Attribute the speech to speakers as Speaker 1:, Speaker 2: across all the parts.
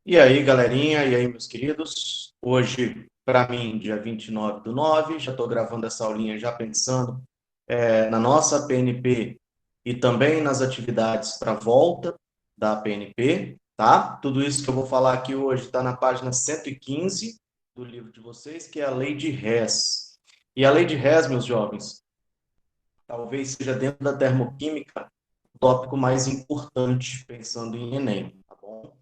Speaker 1: E aí, galerinha, e aí, meus queridos? Hoje, para mim, dia 29/9, já estou gravando essa aulinha já pensando na nossa PNP e também nas atividades para volta da PNP, tá? Tudo isso que eu vou falar aqui hoje está na página 115 do livro de vocês, que é a Lei de Hess. E a Lei de Hess, meus jovens, talvez seja dentro da termoquímica o tópico mais importante pensando em Enem, tá bom?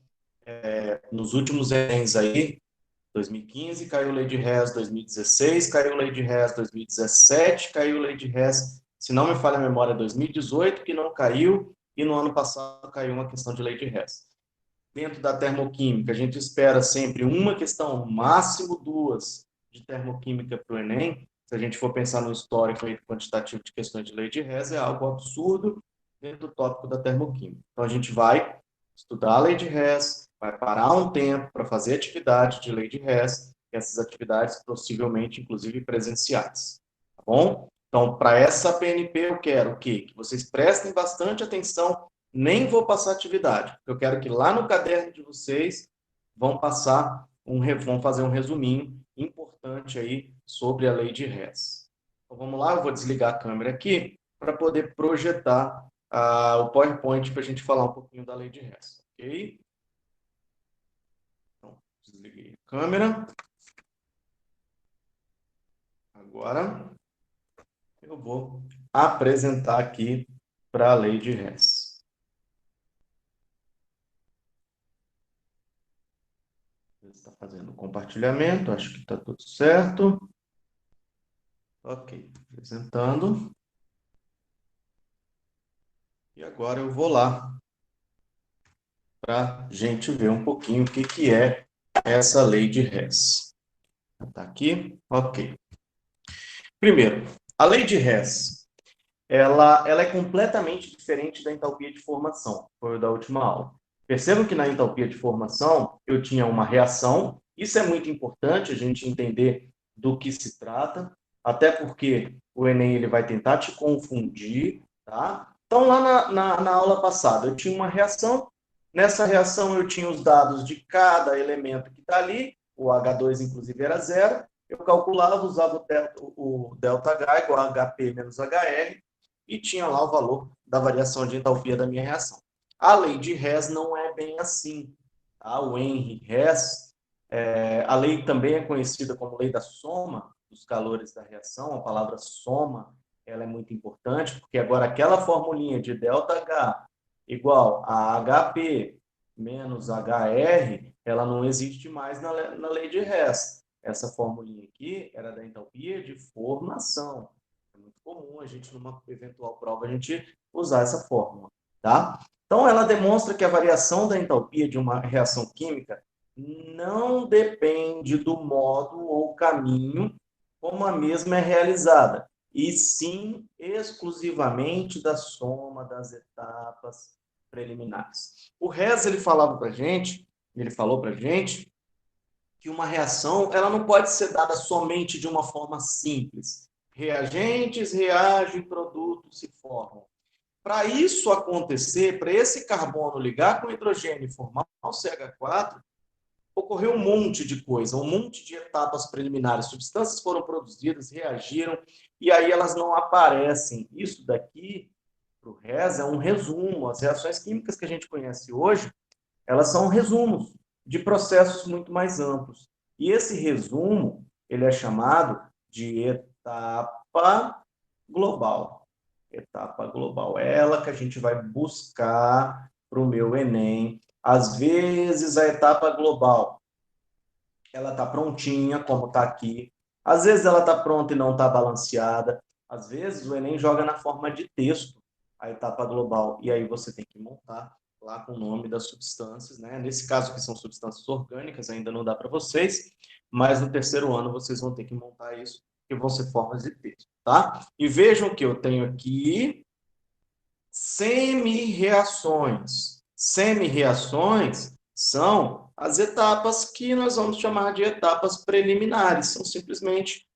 Speaker 1: Nos últimos Enems aí, 2015 caiu Lei de Hess, 2016 caiu Lei de Hess, 2017 caiu Lei de Hess, se não me falha a memória, 2018 que não caiu, e no ano passado caiu uma questão de Lei de Hess. Dentro da termoquímica, a gente espera sempre uma questão, máximo duas, de termoquímica para o Enem. Se a gente for pensar no histórico aí quantitativo de questões de Lei de Hess, é algo absurdo dentro do tópico da termoquímica. Então, a gente vai estudar a Lei de Hess, vai parar um tempo para fazer atividade de Lei de Hess, e essas atividades possivelmente, inclusive, presenciais. Tá bom? Então, para essa PNP, eu quero o quê? Que vocês prestem bastante atenção. Nem vou passar atividade, porque eu quero que lá no caderno de vocês vão fazer um resuminho importante aí sobre a Lei de Hess. Então, vamos lá, eu vou desligar a câmera aqui para poder projetar o PowerPoint para a gente falar um pouquinho da Lei de Hess, ok? Então, desliguei a câmera. Agora, eu vou apresentar aqui para a Lei de Hess. Está fazendo o compartilhamento, acho que está tudo certo. Ok, apresentando. E agora eu vou lá para a gente ver um pouquinho o que é essa Lei de Hess. Está aqui? Ok. Primeiro, a Lei de Hess, ela é completamente diferente da entalpia de formação, foi o da última aula. Percebam que na entalpia de formação eu tinha uma reação, isso é muito importante a gente entender do que se trata, até porque o Enem ele vai tentar te confundir, tá? Então, lá na aula passada, eu tinha uma reação, nessa reação eu tinha os dados de cada elemento que está ali, o H2 inclusive era zero, eu calculava, usava o ΔH igual a HP menos HR, e tinha lá o valor da variação de entalpia da minha reação. A lei de Hess não é bem assim. Tá? O Henry Hess, a lei também é conhecida como lei da soma dos calores da reação. A palavra soma ela é muito importante, porque agora aquela formulinha de ΔH igual a HP menos HR, ela não existe mais na lei de Hess. Essa formulinha aqui era da entalpia de formação. É muito comum a gente, numa eventual prova, a gente usar essa fórmula, tá? Então, ela demonstra que a variação da entalpia de uma reação química não depende do modo ou caminho como a mesma é realizada, e sim exclusivamente da soma das etapas preliminares. O Hess, ele falou para a gente que uma reação ela não pode ser dada somente de uma forma simples. Reagentes reagem, produtos se formam. Para isso acontecer, para esse carbono ligar com o hidrogênio e formar o CH4, ocorreu um monte de coisa, um monte de etapas preliminares. Substâncias foram produzidas, reagiram, e aí elas não aparecem. Isso daqui, para o Hess, é um resumo. As reações químicas que a gente conhece hoje, elas são resumos de processos muito mais amplos. E esse resumo, ele é chamado de etapa global. Etapa global. É ela que a gente vai buscar para o meu Enem. Às vezes, a etapa global, ela está prontinha, como está aqui. Às vezes, ela está pronta e não está balanceada. Às vezes, o Enem joga na forma de texto a etapa global. E aí você tem que montar lá com o nome das substâncias, né? Nesse caso que são substâncias orgânicas, ainda não dá para vocês, mas no terceiro ano vocês vão ter que montar isso, que vão ser formas de texto, tá? E vejam que eu tenho aqui semi-reações. Semi-reações são as etapas que nós vamos chamar de etapas preliminares. São simplesmente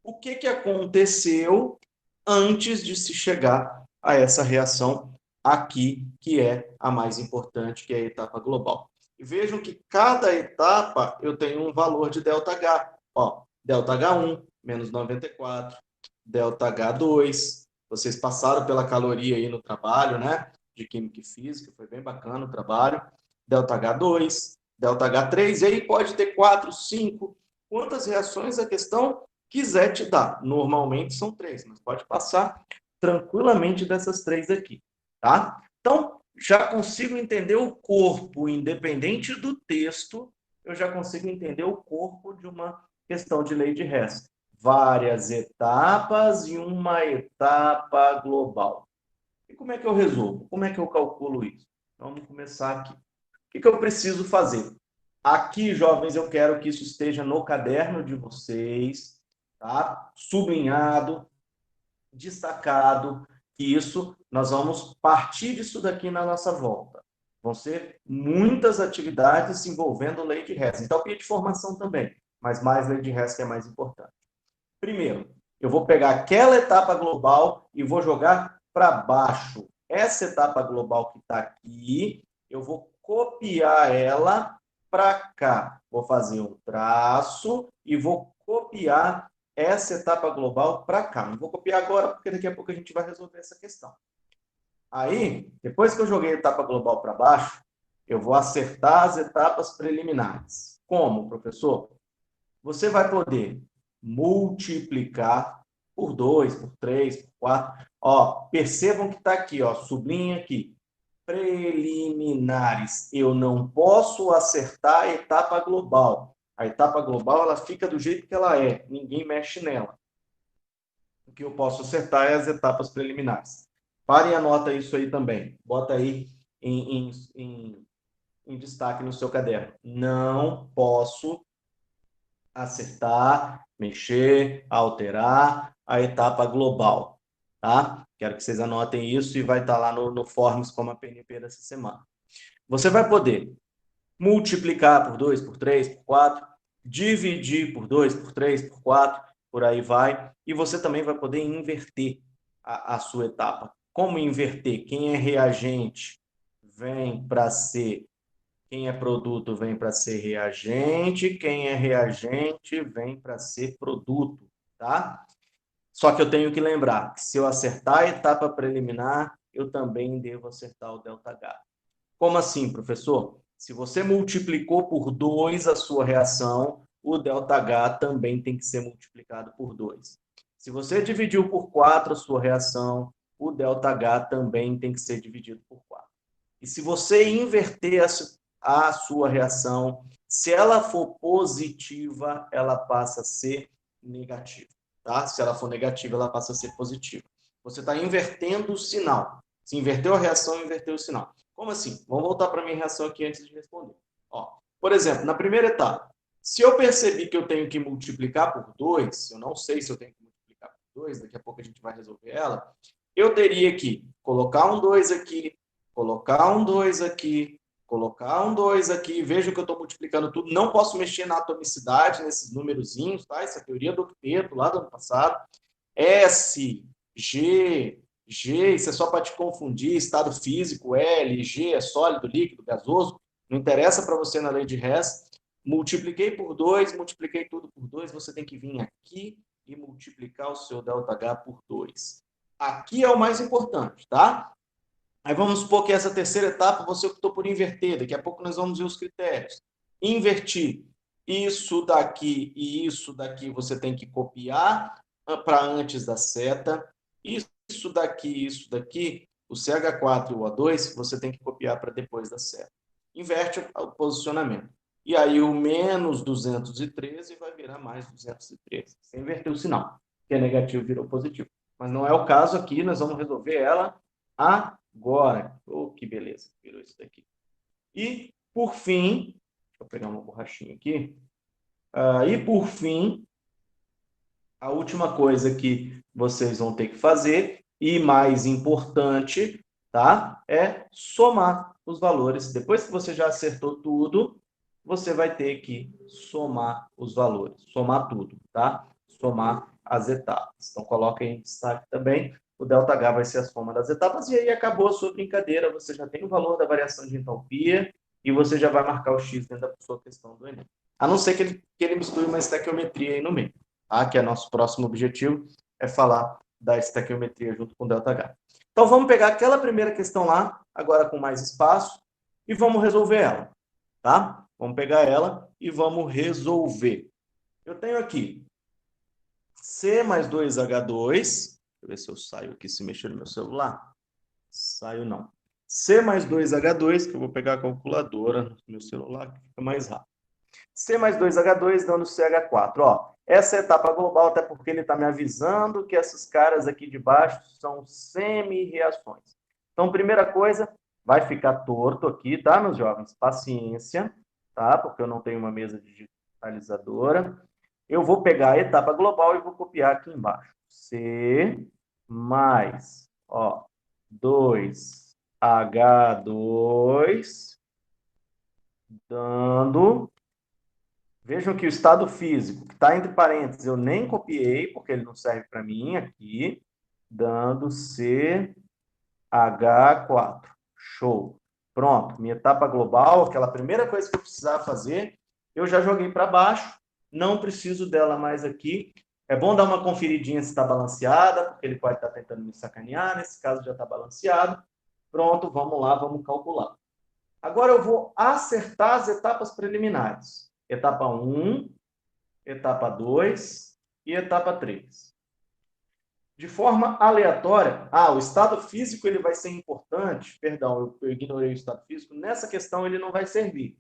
Speaker 1: o que aconteceu antes de se chegar a essa reação aqui, que é a mais importante, que é a etapa global. E vejam que cada etapa eu tenho um valor de ΔH. Ó, ΔH1, menos 94, ΔH2. Vocês passaram pela caloria aí no trabalho, né? De Química e Física, foi bem bacana o trabalho. ΔH2, ΔH3, e aí pode ter 4, 5, quantas reações a questão quiser te dar. Normalmente são 3, mas pode passar tranquilamente dessas 3 aqui, tá? Então, já consigo entender o corpo, independente do texto, eu já consigo entender o corpo de uma questão de lei de Hess. Várias etapas e uma etapa global. E como é que eu resolvo? Como é que eu calculo isso? Então, vamos começar aqui. O que eu preciso fazer? Aqui, jovens, eu quero que isso esteja no caderno de vocês, tá? Sublinhado, destacado, que isso, nós vamos partir disso daqui na nossa volta. Vão ser muitas atividades envolvendo lei de Hess. Então, de formação também, mas mais lei de Hess que é mais importante. Primeiro, eu vou pegar aquela etapa global e vou jogar para baixo. Essa etapa global que está aqui, eu vou copiar ela para cá. Vou fazer um traço e vou copiar essa etapa global para cá. Não vou copiar agora, porque daqui a pouco a gente vai resolver essa questão. Aí, depois que eu joguei a etapa global para baixo, eu vou acertar as etapas preliminares. Como, professor? Você vai poder multiplicar por 2, por 3, por 4. Ó, percebam que está aqui, ó, sublinha aqui. Preliminares. Eu não posso acertar a etapa global. A etapa global, ela fica do jeito que ela é. Ninguém mexe nela. O que eu posso acertar é as etapas preliminares. Pare e anota isso aí também. Bota aí em destaque no seu caderno. Não posso acertar, mexer, alterar a etapa global, tá? Quero que vocês anotem isso e vai estar lá no Forms como a PNP dessa semana. Você vai poder multiplicar por 2, por 3, por 4, dividir por 2, por 3, por 4, por aí vai. E você também vai poder inverter a sua etapa. Como inverter? Quem é reagente vem para ser quem é produto vem para ser reagente, quem é reagente vem para ser produto, tá? Só que eu tenho que lembrar que se eu acertar a etapa preliminar, eu também devo acertar o ΔH. Como assim, professor? Se você multiplicou por 2 a sua reação, o ΔH também tem que ser multiplicado por 2. Se você dividiu por 4 a sua reação, o ΔH também tem que ser dividido por 4. E se você inverter a sua reação, se ela for positiva, ela passa a ser negativa. Tá? Se ela for negativa, ela passa a ser positiva. Você está invertendo o sinal. Se inverteu a reação, inverteu o sinal. Como assim? Vamos voltar para a minha reação aqui antes de responder. Ó, por exemplo, na primeira etapa, se eu percebi que eu tenho que multiplicar por 2, eu não sei se eu tenho que multiplicar por 2, daqui a pouco a gente vai resolver ela, eu teria que colocar um 2 aqui, colocar um 2 aqui, colocar um 2 aqui, veja que eu estou multiplicando tudo, não posso mexer na atomicidade, nesses númerozinhos, tá? Essa é a teoria do octeto, lá do ano passado. S, G, G, isso é só para te confundir, estado físico, L, G é sólido, líquido, gasoso, não interessa para você na lei de Hess. Multipliquei por 2, multipliquei tudo por 2, você tem que vir aqui e multiplicar o seu ΔH por 2. Aqui é o mais importante, tá? Aí vamos supor que essa terceira etapa você optou por inverter. Daqui a pouco nós vamos ver os critérios. Invertir. Isso daqui e isso daqui você tem que copiar para antes da seta. Isso daqui e isso daqui, o CH4 e o O2, você tem que copiar para depois da seta. Inverte o posicionamento. E aí o menos 213 vai virar mais 213. Você inverteu o sinal. Que é negativo virou positivo. Mas não é o caso aqui, nós vamos resolver ela agora. Oh, que beleza, virou isso daqui. E, por fim, deixa eu pegar uma borrachinha aqui. E, por fim, a última coisa que vocês vão ter que fazer, e mais importante, tá? É somar os valores. Depois que você já acertou tudo, você vai ter que somar os valores. Somar tudo, tá? Somar as etapas. Então, coloca aí em destaque também o ΔH vai ser a soma das etapas, e aí acabou a sua brincadeira, você já tem o valor da variação de entalpia, e você já vai marcar o X dentro da sua questão do Enem. A não ser que ele misture uma estequiometria aí no meio, tá? Que é nosso próximo objetivo, é falar da estequiometria junto com o ΔH. Então, vamos pegar aquela primeira questão lá, agora com mais espaço, e vamos resolver ela, tá? Vamos pegar ela e vamos resolver. Eu tenho aqui C mais 2H2. Deixa eu ver se eu saio aqui, se mexer no meu celular. Saio não. C mais 2H2, que eu vou pegar a calculadora no meu celular, que fica mais rápido. C mais 2H2 dando CH4. Ó, essa é a etapa global, até porque ele está me avisando que esses caras aqui de baixo são semi-reações. Então, primeira coisa, vai ficar torto aqui, tá, meus jovens? Paciência, tá? Porque eu não tenho uma mesa digitalizadora. Eu vou pegar a etapa global e vou copiar aqui embaixo. C mais, ó, 2H2, dando... Vejam que o estado físico, que está entre parênteses, eu nem copiei, porque ele não serve para mim aqui, dando CH4. Show. Pronto, minha etapa global, aquela primeira coisa que eu precisava fazer, eu já joguei para baixo, não preciso dela mais aqui. É bom dar uma conferidinha se está balanceada, porque ele pode estar tentando me sacanear, nesse caso já está balanceado. Pronto, vamos lá, vamos calcular. Agora eu vou acertar as etapas preliminares. Etapa 1, etapa 2 e etapa 3. De forma aleatória, o estado físico ele vai ser importante, perdão, eu ignorei o estado físico, nessa questão ele não vai servir.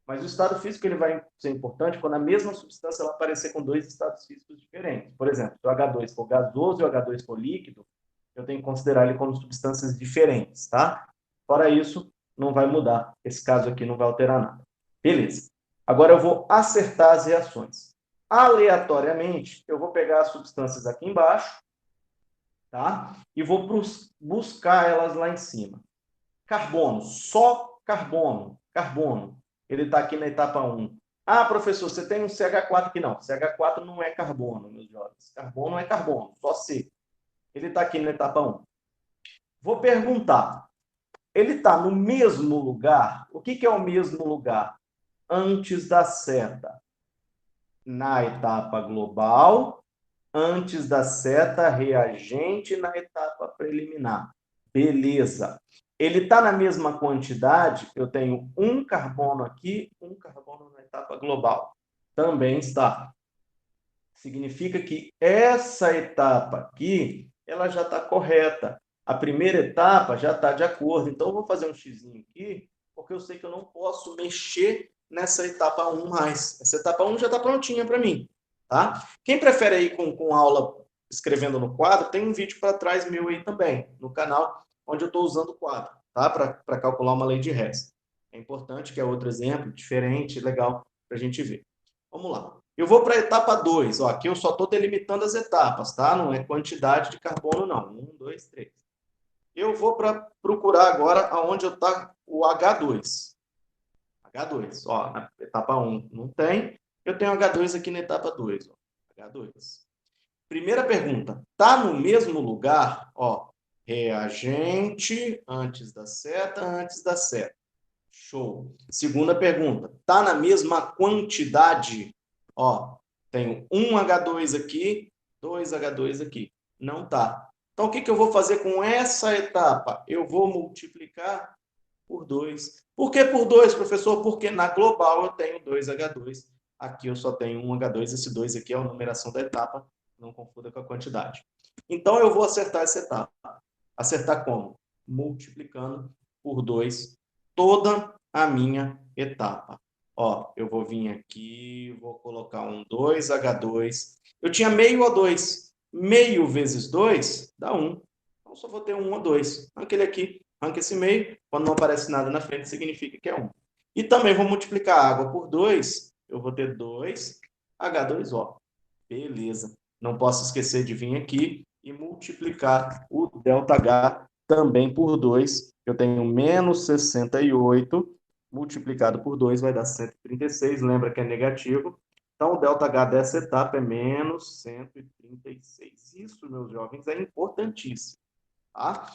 Speaker 1: Mas o estado físico ele vai ser importante quando a mesma substância ela aparecer com dois estados físicos diferentes. Por exemplo, se o H2 for gasoso e o H2 for líquido, eu tenho que considerar ele como substâncias diferentes, tá? Fora isso, não vai mudar. Esse caso aqui não vai alterar nada. Beleza. Agora eu vou acertar as reações. Aleatoriamente, eu vou pegar as substâncias aqui embaixo, tá? E vou buscar elas lá em cima. Carbono, só carbono. Carbono. Ele está aqui na etapa 1. Ah, professor, você tem um CH4 aqui? Não, CH4 não é carbono, meus jovens. Carbono é carbono, só C. Ele está aqui na etapa 1. Vou perguntar, ele está no mesmo lugar? O que é o mesmo lugar? Antes da seta. Na etapa global, antes da seta reagente na etapa preliminar. Beleza. Ele está na mesma quantidade? Eu tenho um carbono aqui, um carbono na etapa global. Também está. Significa que essa etapa aqui, ela já está correta. A primeira etapa já está de acordo. Então, eu vou fazer um xizinho aqui, porque eu sei que eu não posso mexer nessa etapa 1 mais. Essa etapa 1 já está prontinha para mim. Tá? Quem prefere aí com aula escrevendo no quadro, tem um vídeo para trás meu aí também, no canal, onde eu estou usando o quadro, tá? Para calcular uma lei de Hess. É importante, que é outro exemplo, diferente, legal, para a gente ver. Vamos lá. Eu vou para a etapa 2. Ó, aqui eu só estou delimitando as etapas, tá? Não é quantidade de carbono, não. 1, 2, 3. Eu vou procurar agora aonde está o H2. H2. Ó, na etapa 1 não tem. Eu tenho H2 aqui na etapa 2. Ó. H2. Primeira pergunta. Está no mesmo lugar? Ó, reagente, antes da seta, antes da seta. Show. Segunda pergunta. Está na mesma quantidade? Ó, tenho um H2 aqui, 2H2 aqui. Não tá. Então, o que eu vou fazer com essa etapa? Eu vou multiplicar por 2. Por que por 2, professor? Porque na global eu tenho 2H2. Aqui eu só tenho um H2. Esse 2 aqui é a numeração da etapa. Não confunda com a quantidade. Então, eu vou acertar essa etapa. Acertar como? Multiplicando por 2 toda a minha etapa. Ó, eu vou vir aqui, vou colocar um 2H2. Eu tinha meio O2. Meio vezes 2 dá 1. Então, só vou ter 1 O2. Arranca ele aqui, arranca esse meio. Quando não aparece nada na frente, significa que é 1. E também vou multiplicar a água por 2. Eu vou ter 2H2O. Beleza. Não posso esquecer de vir aqui e multiplicar o ΔH também por 2. Eu tenho menos 68 multiplicado por 2 vai dar 136. Lembra que é negativo. Então, o ΔH dessa etapa é menos 136. Isso, meus jovens, é importantíssimo. tá?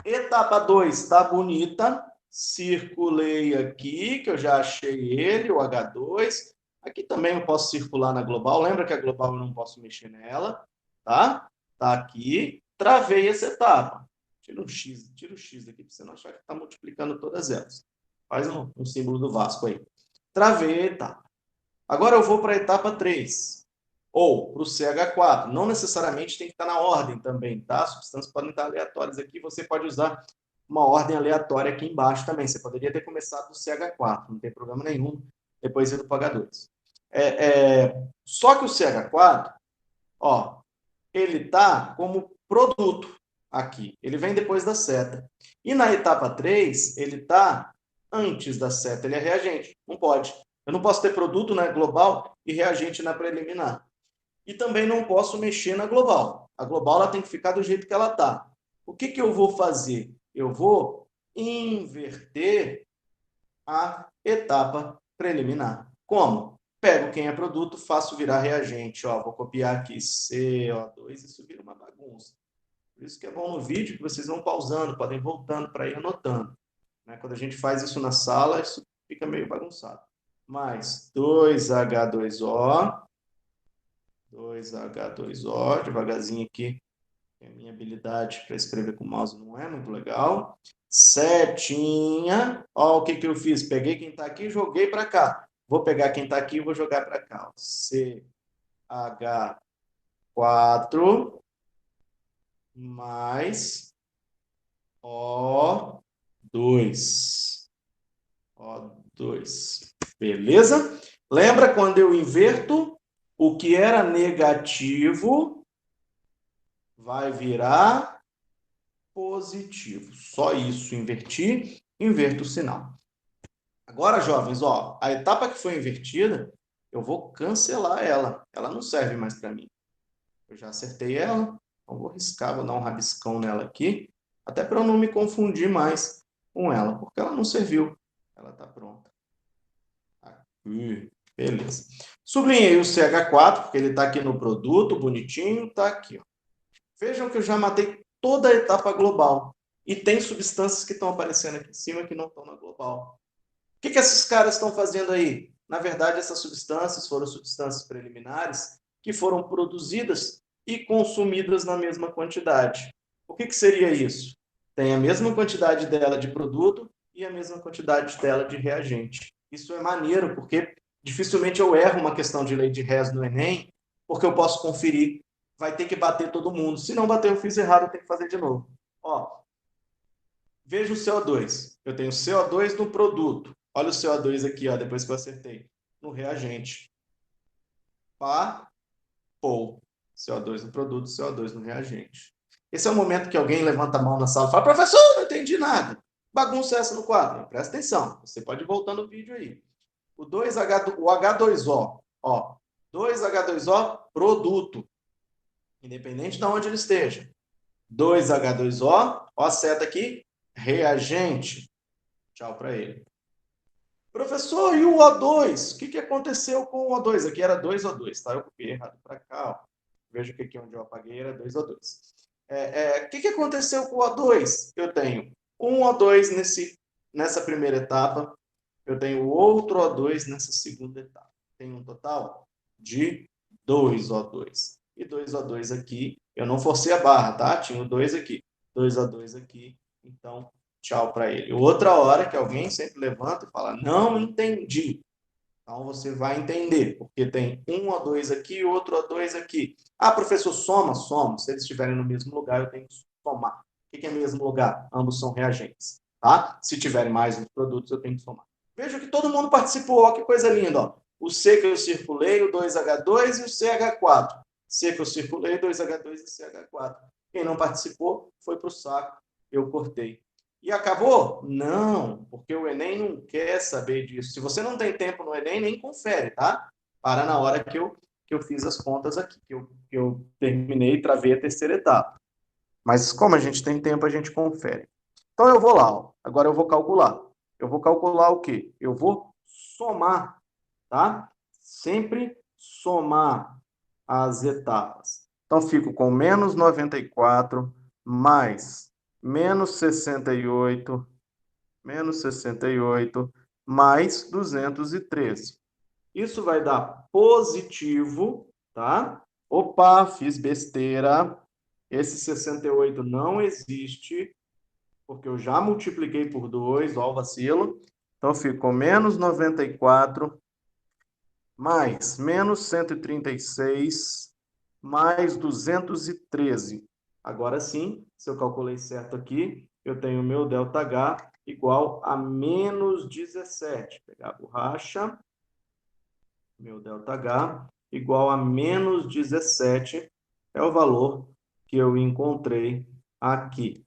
Speaker 1: Etapa 2, tá bonita. Circulei aqui, que eu já achei ele, o H2. Aqui também eu posso circular na global. Lembra que a global eu não posso mexer nela, tá? Tá aqui. Travei essa etapa. Tira o X daqui, para você não achar que está multiplicando todas elas. Faz um símbolo do Vasco aí. Travei a etapa. Agora eu vou para a etapa 3. Ou para o CH4. Não necessariamente tem que estar na ordem também, tá? As substâncias podem estar aleatórias aqui. Você pode usar uma ordem aleatória aqui embaixo também. Você poderia ter começado do CH4, não tem problema nenhum. Depois ir para o H2. Só que o CH4, ó, ele está como produto aqui. Ele vem depois da seta. E na etapa 3, ele está antes da seta. Ele é reagente. Não pode. Eu não posso ter produto na global e reagente na preliminar. E também não posso mexer na global. A global ela tem que ficar do jeito que ela está. O que, que eu vou fazer? Eu vou inverter a etapa preliminar. Como? Pego quem é produto, faço virar reagente. Ó, vou copiar aqui CO2, isso vira uma bagunça. Por isso que é bom no vídeo que vocês vão pausando, podem ir voltando para ir anotando. Né? Quando a gente faz isso na sala, isso fica meio bagunçado. Mais 2H2O, 2H2O, devagarzinho aqui, a minha habilidade para escrever com o mouse não é muito legal. Setinha. Ó, o que que eu fiz? Peguei quem está aqui e joguei para cá. Vou pegar quem está aqui e vou jogar para cá. CH4 mais O2. O2. Beleza? Lembra quando eu inverto? O que era negativo vai virar positivo. Só isso, invertir, inverto o sinal. Agora, jovens, ó, a etapa que foi invertida, eu vou cancelar ela. Ela não serve mais para mim. Eu já acertei ela, então vou riscar, vou dar um rabiscão nela aqui, até para eu não me confundir mais com ela, porque ela não serviu. Ela está pronta. Aqui, beleza. Sublinhei o CH4, porque ele está aqui no produto, bonitinho, está aqui. Ó. Vejam que eu já matei toda a etapa global. E tem substâncias que estão aparecendo aqui em cima que não estão na global. O que esses caras estão fazendo aí? Na verdade, essas substâncias foram substâncias preliminares que foram produzidas e consumidas na mesma quantidade. O que seria isso? Tem a mesma quantidade dela de produto e a mesma quantidade dela de reagente. Isso é maneiro, porque dificilmente eu erro uma questão de lei de Hess no Enem, porque eu posso conferir. Vai ter que bater todo mundo. Se não bater, eu fiz errado, eu tenho que fazer de novo. Ó, veja o CO2. Eu tenho CO2 no produto. Olha o CO2 aqui, ó, depois que eu acertei. No reagente. Pô. CO2 no produto, CO2 no reagente. Esse é o momento que alguém levanta a mão na sala e fala, professor, não entendi nada. Bagunça essa no quadro. Presta atenção. Você pode voltar no vídeo aí. O H2O, ó. 2H2O, produto. Independente de onde ele esteja. 2H2O, ó a seta aqui, reagente. Tchau para ele. Professor, e o O2? O que aconteceu com o O2? Aqui era 2O2, tá? Eu copiei errado para cá, ó. Veja que aqui onde eu apaguei era 2O2. O que aconteceu com o O2? Eu tenho um O2 nessa primeira etapa, eu tenho outro O2 nessa segunda etapa. Tem um total de 2O2. E 2O2 aqui, eu não forcei a barra, tá? Tinha o 2 aqui, 2O2 aqui, então tchau para ele. Outra hora que alguém sempre levanta e fala, não entendi. Então você vai entender, porque tem um O2 aqui e outro O2 aqui. Ah, professor, soma. Se eles estiverem no mesmo lugar, eu tenho que somar. O que é mesmo lugar? Ambos são reagentes. Tá? Se tiverem mais uns produtos, eu tenho que somar. Veja que todo mundo participou, ó, que coisa linda. Ó. O C que eu circulei, o 2H2 e o CH4. C que eu circulei, 2H2 e CH4. Quem não participou foi para o saco, eu cortei. E acabou? Não, porque o Enem não quer saber disso. Se você não tem tempo no Enem, nem confere, tá? Para na hora que eu fiz as contas aqui, que eu terminei e travei a terceira etapa. Mas como a gente tem tempo, a gente confere. Então eu vou lá, ó. Agora eu vou calcular. Eu vou calcular o quê? Eu vou somar, tá? Sempre somar as etapas. Então fico com menos 94 mais menos 68, mais 213. Isso vai dar positivo, tá? Opa, fiz besteira. Esse 68 não existe, porque eu já multipliquei por 2, ó o vacilo. Então, ficou menos 94, mais menos 136, mais 213. Agora sim, se eu calculei certo aqui, eu tenho meu ΔH igual a menos 17. Vou pegar a borracha, meu ΔH igual a menos 17 é o valor que eu encontrei aqui.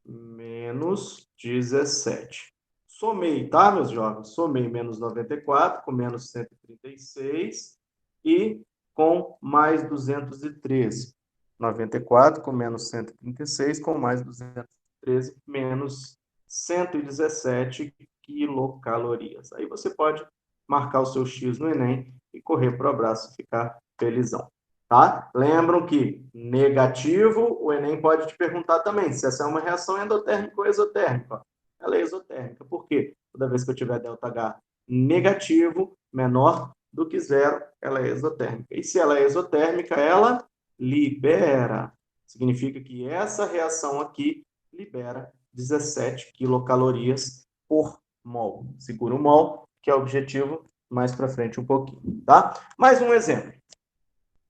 Speaker 1: Menos 17. Somei, tá, meus jovens? Somei menos 94 com menos 136 e com mais 213. 94 com menos 136 com mais 213 menos 117 quilocalorias. Aí você pode marcar o seu X no Enem e correr para o abraço e ficar felizão. Tá? Lembram que negativo, o Enem pode te perguntar também se essa é uma reação endotérmica ou exotérmica. Ela é exotérmica. Por quê? Toda vez que eu tiver ΔH negativo, menor do que zero, ela é exotérmica. E se ela é exotérmica, ela libera. Significa que essa reação aqui libera 17 quilocalorias por mol. Segura o mol, que é o objetivo, mais para frente um pouquinho, tá? Mais um exemplo,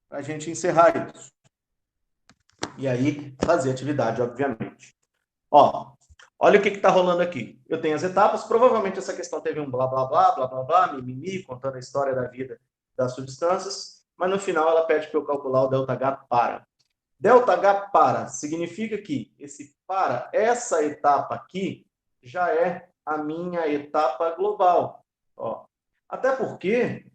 Speaker 1: para a gente encerrar isso. E aí, fazer atividade, obviamente. Ó, olha o que está rolando aqui. Eu tenho as etapas, provavelmente essa questão teve um blá, blá, blá, blá, blá, blá, mimimi, contando a história da vida das substâncias, mas no final ela pede para eu calcular o ΔH para. ΔH para significa que essa etapa aqui, já é a minha etapa global. Ó. Até porque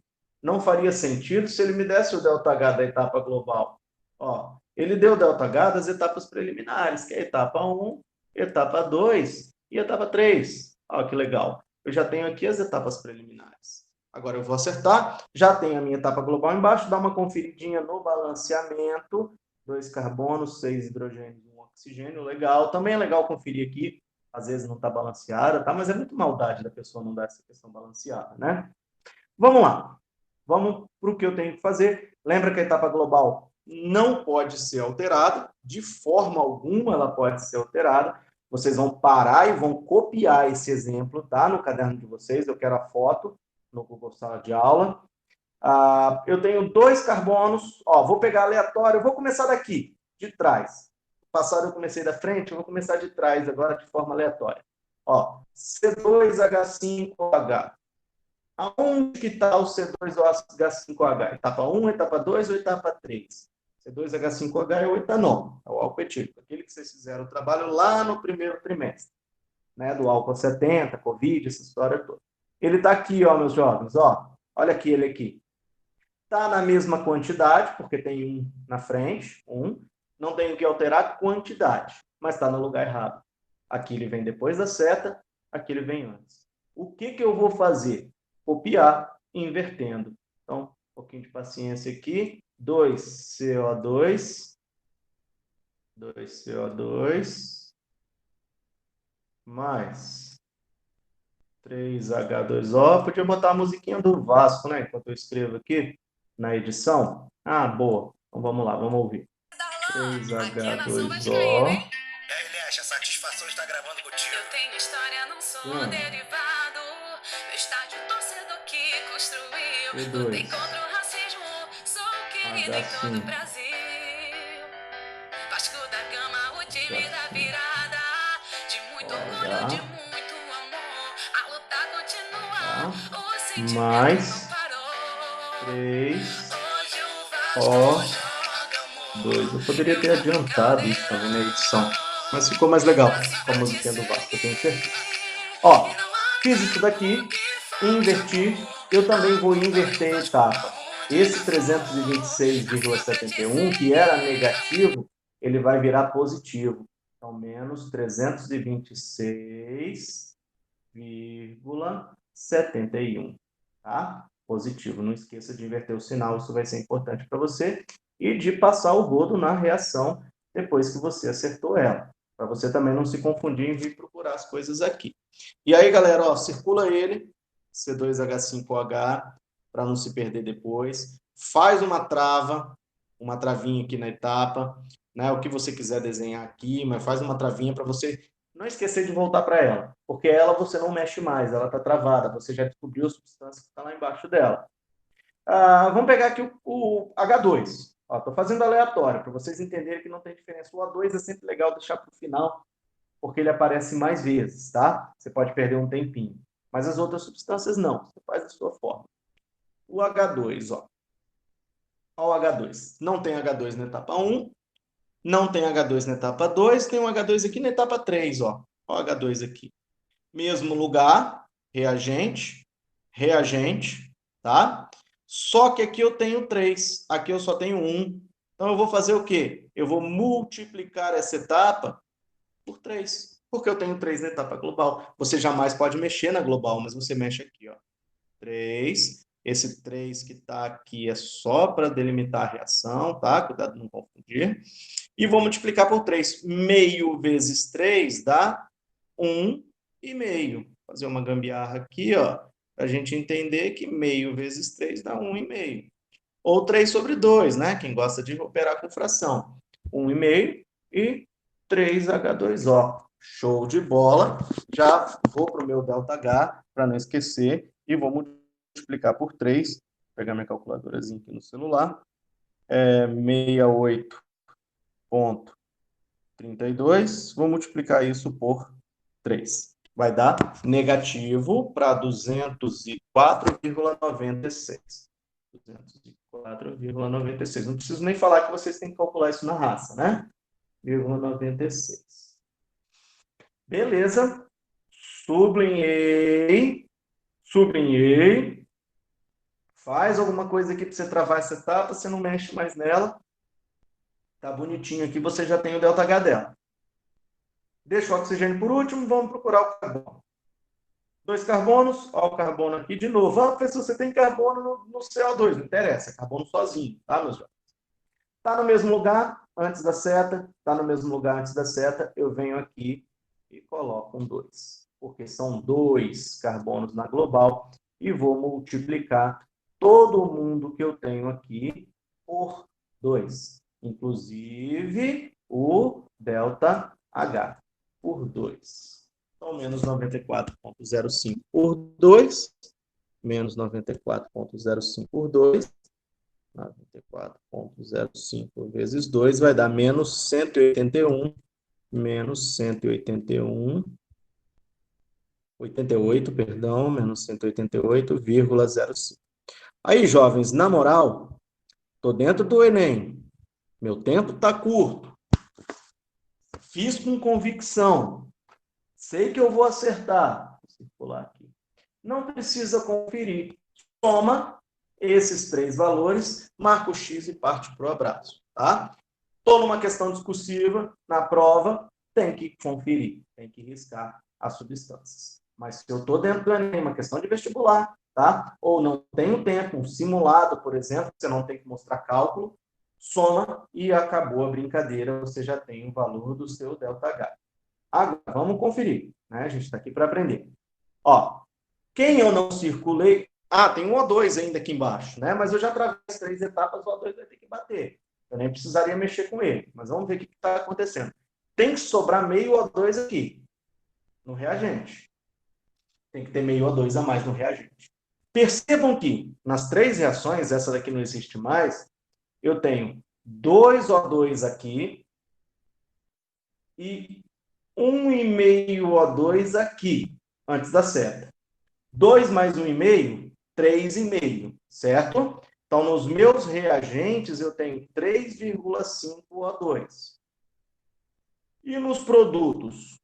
Speaker 1: não faria sentido se ele me desse o ΔH da etapa global. Ó, ele deu o ΔH das etapas preliminares, que é a etapa 1, etapa 2 e etapa 3. Olha que legal. Eu já tenho aqui as etapas preliminares. Agora eu vou acertar, já tenho a minha etapa global embaixo, dá uma conferidinha no balanceamento. 2 carbonos, 6 hidrogênios, 1 oxigênio, legal. Também é legal conferir aqui, às vezes não está balanceada, tá? Mas é muito maldade da pessoa não dar essa questão balanceada, né? Vamos lá. Vamos para o que eu tenho que fazer. Lembra que a etapa global não pode ser alterada, de forma alguma ela pode ser alterada. Vocês vão parar e vão copiar esse exemplo, tá? No caderno de vocês, eu quero a foto no Google Sala de Aula. Eu tenho 2 carbonos, ó, vou pegar aleatório, eu vou começar daqui, de trás. Passado eu comecei da frente, eu vou começar de trás agora de forma aleatória. Ó, C2H5OH. Aonde que está o C2H5OH? Etapa 1, etapa 2 ou etapa 3? C2H5OH é o etanol, é o álcool etílico, aquele que vocês fizeram o trabalho lá no primeiro trimestre, né, do álcool 70, Covid, essa história toda. Ele está aqui, ó, meus jovens, ó, olha aqui ele aqui. Está na mesma quantidade, porque tem um na frente, não tenho que alterar a quantidade, mas está no lugar errado. Aqui ele vem depois da seta, aqui ele vem antes. O que eu vou fazer? Copiar invertendo. Então, um pouquinho de paciência aqui. 2CO2, 2CO2, mais 3H2O. Podia botar a musiquinha do Vasco, né? Enquanto eu escrevo aqui na edição. Ah, boa. Então vamos lá, vamos ouvir. 3H2O.
Speaker 2: E aí, Lecha, a satisfação está gravando contigo. Eu tenho história, não sou derivado. Meu estádio torcedor que construiu. Lutei contra o racismo, sou querida em todo o Brasil. Vasco da Gama, o time da virada. De muito orgulho, de muito amor. A luta continua, o sentimento
Speaker 1: mais
Speaker 2: não parou.
Speaker 1: 3 O2. Eu poderia ter adiantado isso também na edição, mas ficou mais legal com a musiquinha do Vasco, eu tenho certeza. Ó, fiz isso daqui, inverti, eu também vou inverter a etapa. Esse 326,71, que era negativo, ele vai virar positivo. Então, menos 326,71, tá? Positivo. Não esqueça de inverter o sinal, isso vai ser importante para você. E de passar o rodo na reação depois que você acertou ela. Para você também não se confundir em vir procurar as coisas aqui. E aí, galera, ó, circula ele, C2H5OH, para não se perder depois. Faz uma travinha aqui na etapa, né? O que você quiser desenhar aqui, mas faz uma travinha para você não esquecer de voltar para ela, porque ela você não mexe mais, ela está travada, você já descobriu a substância que está lá embaixo dela. Vamos pegar aqui o H2. Estou fazendo aleatório, para vocês entenderem que não tem diferença. O O2 é sempre legal deixar para o final, porque ele aparece mais vezes, tá? Você pode perder um tempinho. Mas as outras substâncias não, você faz da sua forma. O H2, ó. Ó o H2. Não tem H2 na etapa 1, não tem H2 na etapa 2, tem um H2 aqui na etapa 3, ó. Ó o H2 aqui. Mesmo lugar, reagente, reagente, tá? Só que aqui eu tenho 3, aqui eu só tenho 1. Então eu vou fazer o quê? Eu vou multiplicar essa etapa por 3, porque eu tenho 3 na etapa global. Você jamais pode mexer na global, mas você mexe aqui, ó. 3. Esse 3 que está aqui é só para delimitar a reação, tá? Cuidado não confundir. E vou multiplicar por 3. Meio vezes 3 dá 1,5. Vou fazer uma gambiarra aqui, ó, para a gente entender que meio vezes 3 dá 1,5. Ou 3 sobre 2, né? Quem gosta de operar com fração. 1,5 e 3H2O. Show de bola. Já vou para o meu ΔH, para não esquecer, e vou multiplicar por 3. Vou pegar minha calculadorazinha aqui no celular. 68,32. Vou multiplicar isso por 3. Vai dar negativo para 204,96. 204,96. Não preciso nem falar que vocês têm que calcular isso na raça, né? 0,96. Beleza. Sublinhei. Sublinhei. Faz alguma coisa aqui para você travar essa etapa, você não mexe mais nela. Tá bonitinho aqui, você já tem o ΔH dela. Deixa o oxigênio por último, vamos procurar o carbono. 2 carbonos, ó o carbono aqui de novo. Vamos ver se você tem carbono no CO2, não interessa, é carbono sozinho, tá, meus jovens? Tá no mesmo lugar antes da seta, tá no mesmo lugar antes da seta, eu venho aqui e coloco um 2, porque são 2 carbonos na global e vou multiplicar todo mundo que eu tenho aqui por 2, inclusive o ΔH por 2. Então, menos 94,05 por 2, menos 94,05 por 2, 94,05 vezes 2 vai dar menos 181, menos 181, 88, perdão, menos 188,05. Aí, jovens, na moral, tô dentro do Enem, meu tempo tá curto, fiz com convicção, sei que eu vou acertar. Vou circular aqui. Não precisa conferir. Soma esses 3 valores, marca o X e parte para o abraço. Tá? Estou numa questão discursiva, na prova, tem que conferir, tem que riscar as substâncias. Mas se eu estou dentro do Enem, uma questão de vestibular, tá? Ou não tenho tempo, um simulado, por exemplo, você não tem que mostrar cálculo, soma e acabou a brincadeira, você já tem o valor do seu ΔH. Agora, vamos conferir, né? A gente está aqui para aprender. Ó, quem eu não circulei... tem um O2 ainda aqui embaixo, né? Mas eu já travei as 3 etapas, o O2 vai ter que bater. Eu nem precisaria mexer com ele. Mas vamos ver o que está acontecendo. Tem que sobrar meio O2 aqui, no reagente. Tem que ter meio O2 a mais no reagente. Percebam que, nas 3 reações, essa daqui não existe mais, eu tenho 2 O2 aqui e 1,5 O2 aqui, antes da seta. 2 mais 1,5, 3,5, certo? Então, nos meus reagentes, eu tenho 3,5 O2. E nos produtos?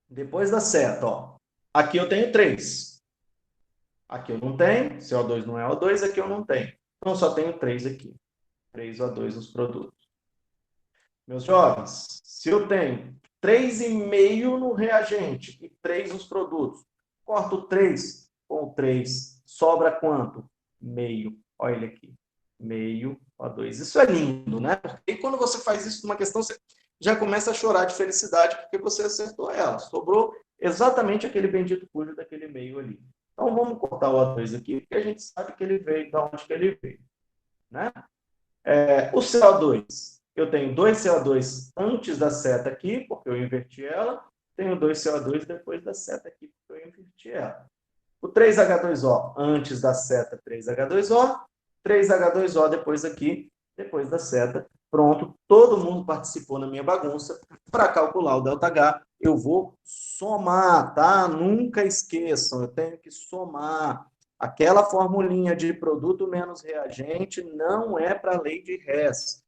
Speaker 1: Depois da seta, ó. Aqui eu tenho 3. Aqui eu não tenho, CO2 não é O2, aqui eu não tenho. Então, só tenho 3 aqui. 3 O2 nos produtos. Meus jovens, se eu tenho 3,5 no reagente e 3 nos produtos, corto 3 com 3, sobra quanto? Meio. Olha ele aqui. meio O2. Isso é lindo, né? Porque quando você faz isso numa questão, você já começa a chorar de felicidade porque você acertou ela. Sobrou exatamente aquele bendito cujo daquele meio ali. Então, vamos cortar o O2 aqui, porque a gente sabe que ele veio de onde que ele veio, né? O CO2, eu tenho 2 CO2 antes da seta aqui, porque eu inverti ela. Tenho 2 CO2 depois da seta aqui, porque eu inverti ela. O 3H2O antes da seta, 3H2O. 3H2O depois aqui, depois da seta. Pronto, todo mundo participou na minha bagunça. Para calcular o ΔH, eu vou somar, tá? Nunca esqueçam, eu tenho que somar. Aquela formulinha de produto menos reagente não é para a lei de Hess.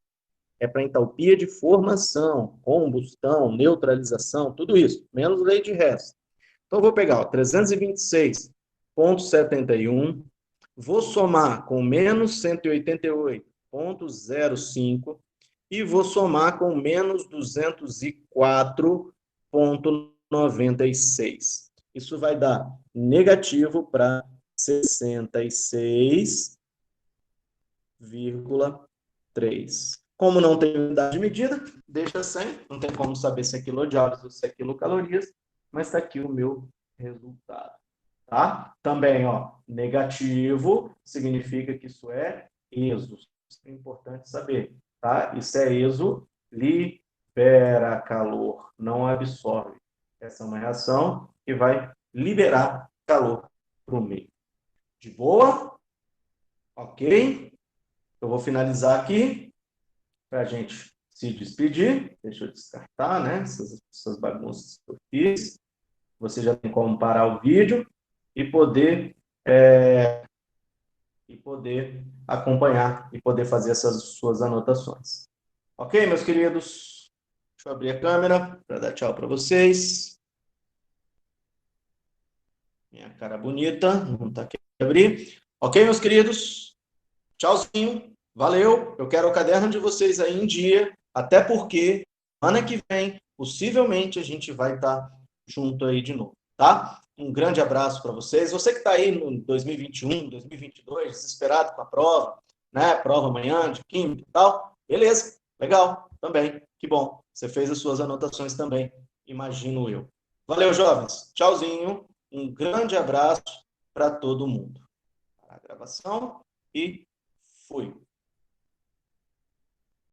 Speaker 1: É para entalpia de formação, combustão, neutralização, tudo isso, menos lei de Hess. Então, eu vou pegar 326,71, vou somar com menos 188,05 e vou somar com menos 204,96. Isso vai dar negativo para 66,3. Como não tem unidade de medida, deixa sem, não tem como saber se é quilojoules ou se é quilocalorias, mas está aqui o meu resultado. Tá? Também, ó, negativo significa que isso é exo. Isso é importante saber, tá? Isso é exo, libera calor, não absorve. Essa é uma reação que vai liberar calor para o meio. De boa? Ok? Eu vou finalizar aqui para a gente se despedir. Deixa eu descartar, né? Essas bagunças que eu fiz. Você já tem como parar o vídeo e poder acompanhar e poder fazer essas suas anotações. Ok, meus queridos? Deixa eu abrir a câmera para dar tchau para vocês. Minha cara bonita, não está aqui para abrir. Ok, meus queridos? Tchauzinho, valeu. Eu quero o caderno de vocês aí em dia, até porque semana que vem, possivelmente, a gente vai estar junto aí de novo, tá? Um grande abraço para vocês. Você que está aí no 2021, 2022, desesperado com a prova, né? Prova amanhã de química e tal. Beleza, legal, também. Que bom. Você fez as suas anotações também, imagino eu. Valeu, jovens. Tchauzinho. Um grande abraço para todo mundo. A gravação e fui.